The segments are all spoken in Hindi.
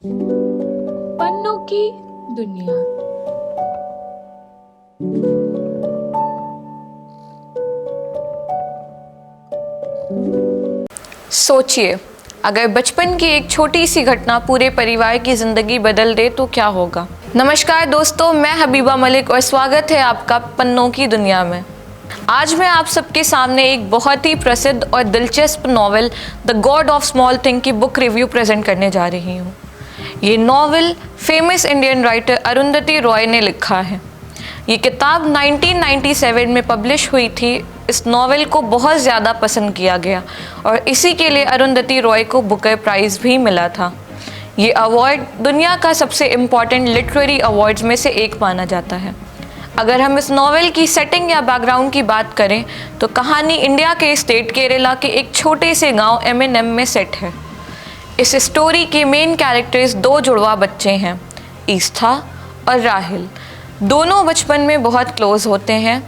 पन्नों की दुनिया। सोचिए, अगर बचपन की एक छोटी सी घटना पूरे परिवार की जिंदगी बदल दे तो क्या होगा। नमस्कार दोस्तों, मैं हबीबा मलिक और स्वागत है आपका पन्नों की दुनिया में। आज मैं आप सबके सामने एक बहुत ही प्रसिद्ध और दिलचस्प novel the God of small thing की बुक रिव्यू प्रेजेंट करने जा रही हूँ। ये novel famous Indian writer Arundhati Roy ने लिखा है। ये किताब 1997 में पब्लिश हुई थी। इस नॉवेल को बहुत ज़्यादा पसंद किया गया और इसी के लिए अरुंधति रॉय को बुकर प्राइज़ भी मिला था। ये अवार्ड दुनिया का सबसे इम्पॉर्टेंट लिटरेरी अवार्ड्स में से एक माना जाता है। अगर हम इस नॉवेल की सेटिंग या बैकग्राउंड की बात करें तो कहानी इंडिया के स्टेट केरला के एक छोटे से गांव एमएनएम में सेट है। इस स्टोरी के मेन कैरेक्टर्स दो जुड़वा बच्चे हैं, ईस्था और राहिल। दोनों बचपन में बहुत क्लोज होते हैं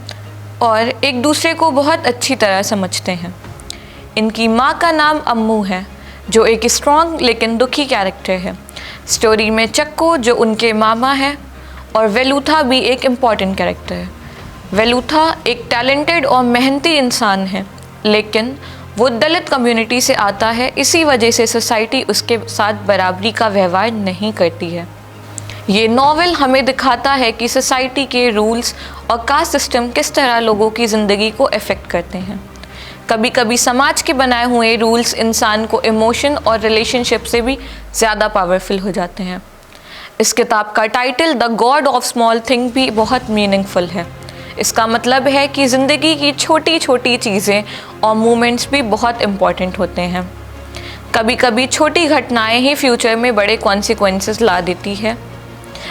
और एक दूसरे को बहुत अच्छी तरह समझते हैं। इनकी माँ का नाम अम्मू है, जो एक स्ट्रॉन्ग लेकिन दुखी कैरेक्टर है। स्टोरी में चक्कू जो उनके मामा है और वेलूथा भी एक इम्पॉर्टेंट कैरेक्टर है। वेलूथा एक टैलेंटेड और मेहनती इंसान है, लेकिन वो दलित कम्युनिटी से आता है। इसी वजह से सोसाइटी उसके साथ बराबरी का व्यवहार नहीं करती है। ये नॉवेल हमें दिखाता है कि सोसाइटी के रूल्स और कास्ट सिस्टम किस तरह लोगों की ज़िंदगी को अफेक्ट करते हैं। कभी कभी समाज के बनाए हुए रूल्स इंसान को इमोशन और रिलेशनशिप से भी ज़्यादा पावरफुल हो जाते हैं। इस किताब का title the God of small thing भी बहुत मीनिंगफुल है। इसका मतलब है कि ज़िंदगी की छोटी छोटी चीज़ें और मोमेंट्स भी बहुत इम्पॉर्टेंट होते हैं। कभी कभी छोटी घटनाएं ही फ्यूचर में बड़े कॉन्सिक्वेंसेस ला देती है।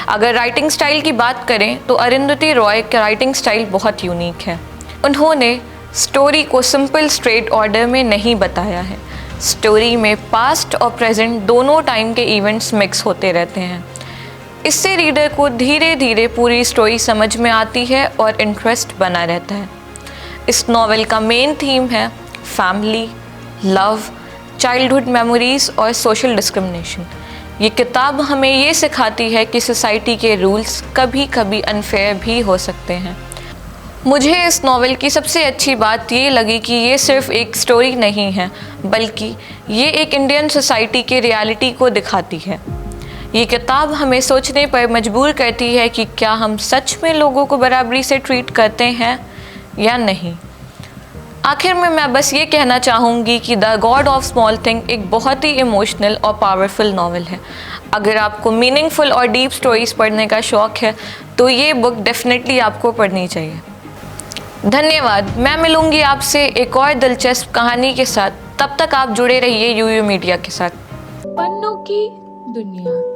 अगर राइटिंग स्टाइल की बात करें तो अरुंधति रॉय का राइटिंग स्टाइल बहुत यूनिक है। उन्होंने स्टोरी को सिंपल स्ट्रेट ऑर्डर में नहीं बताया है। स्टोरी में पास्ट और प्रेजेंट दोनों टाइम के इवेंट्स मिक्स होते रहते हैं। इससे रीडर को धीरे धीरे पूरी स्टोरी समझ में आती है और इंटरेस्ट बना रहता है। इस नॉवेल का मेन थीम है फैमिली, लव, चाइल्डहुड मेमोरीज और सोशल डिस्क्रिमिनेशन। ये किताब हमें ये सिखाती है कि सोसाइटी के रूल्स कभी कभी अनफेयर भी हो सकते हैं। मुझे इस नॉवेल की सबसे अच्छी बात ये लगी कि ये सिर्फ एक स्टोरी नहीं है, बल्कि ये एक इंडियन सोसाइटी के रियलिटी को दिखाती है। ये किताब हमें सोचने पर मजबूर करती है कि क्या हम सच में लोगों को बराबरी से ट्रीट करते हैं या नहीं। आखिर में मैं बस ये कहना चाहूँगी कि the God of small thing एक बहुत ही इमोशनल और पावरफुल नॉवेल है। अगर आपको मीनिंगफुल और डीप स्टोरीज पढ़ने का शौक़ है तो ये बुक डेफिनेटली आपको पढ़नी चाहिए। धन्यवाद। मैं मिलूँगी आपसे एक और दिलचस्प कहानी के साथ। तब तक आप जुड़े रहिए यूयू मीडिया के साथ। पन्नों की दुनिया।